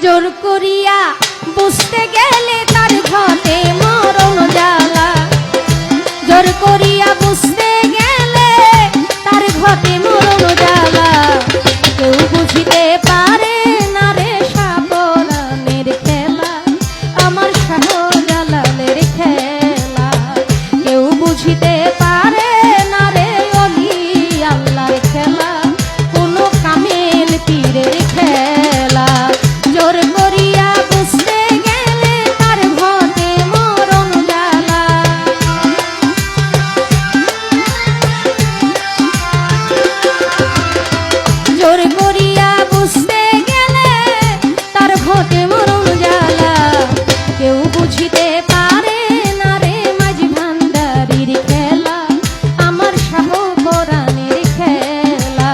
জোর করিয়া বুঝতে গেলে তার ঘটে মরণ জ্বালা। জোর করিয়া বুঝতে গেলে তার ঘটে মরণ জ্বালা। কেউ বুঝিতে পারে না রে শাহপরানের খেলা, আমার শাহজালালের খেলা। কেউ বুঝিতে পারে না রে অলি আল্লাহর খেলা, কোনো কামেল পীরের খেলা। জোর করিয়া বুঝতে গেলে তার ঘটে মরণ জ্বালা। জোর করিয়া বুঝতে গেলে তার ঘটে মরণ জ্বালা। কেউ বুঝিতে পারে না রে মাঝি ভান্ডারির খেলা, আমার শাহপরানের খেলা।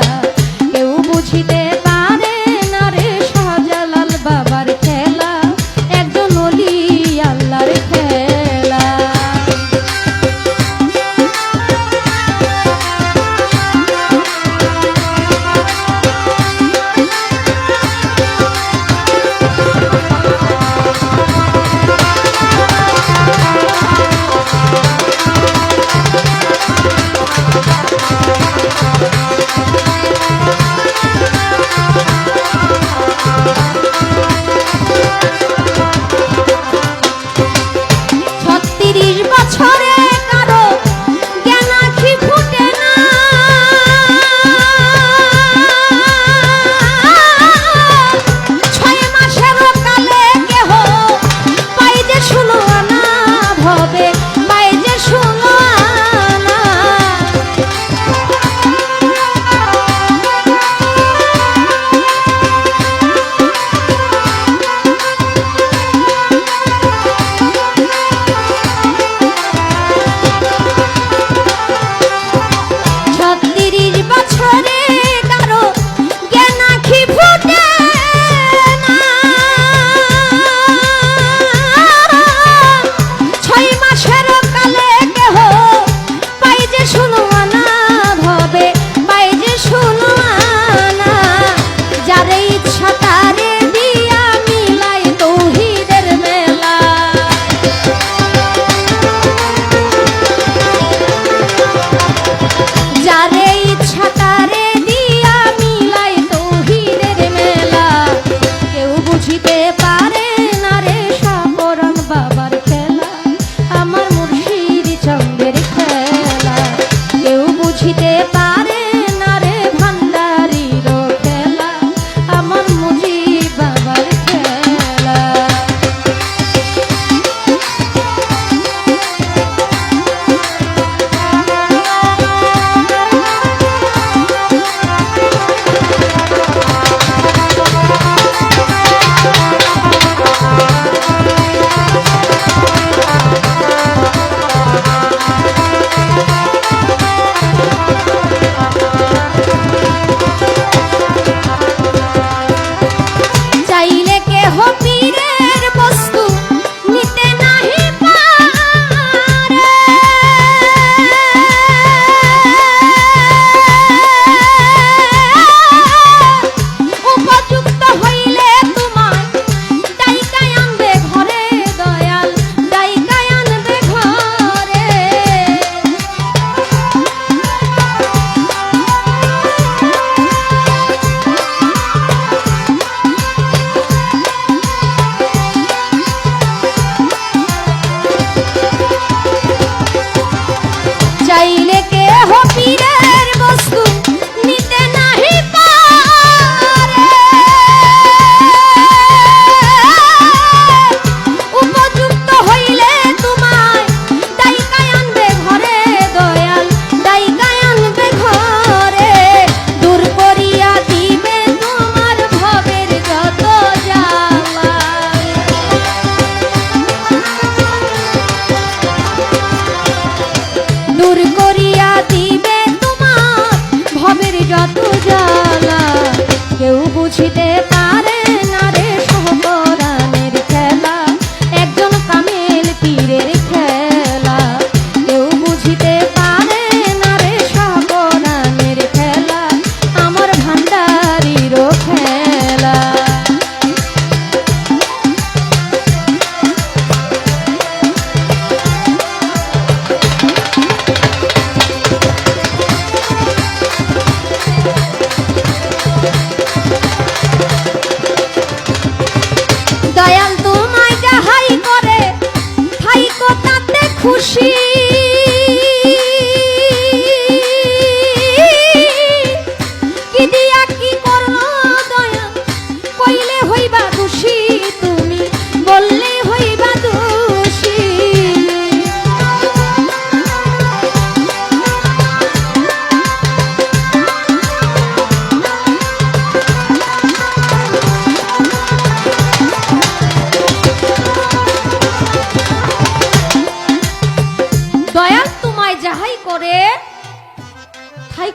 কেউ বুঝিতে পারে না রে শাহজালাল বাবার খেলা, একজন ওলি আল্লাহর খেলা।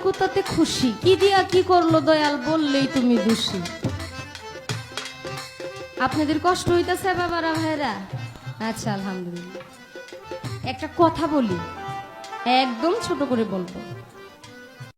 দেখো তাতে খুশি, কি দিয়া কি করলো দয়াল বললেই তুমি দোষী। আপনাদের কষ্ট হইতেছে বাবারা ভাইরা? আচ্ছা আলহামদুলিল্লাহ। একটা কথা বলি, একদম ছোট করে বলবো।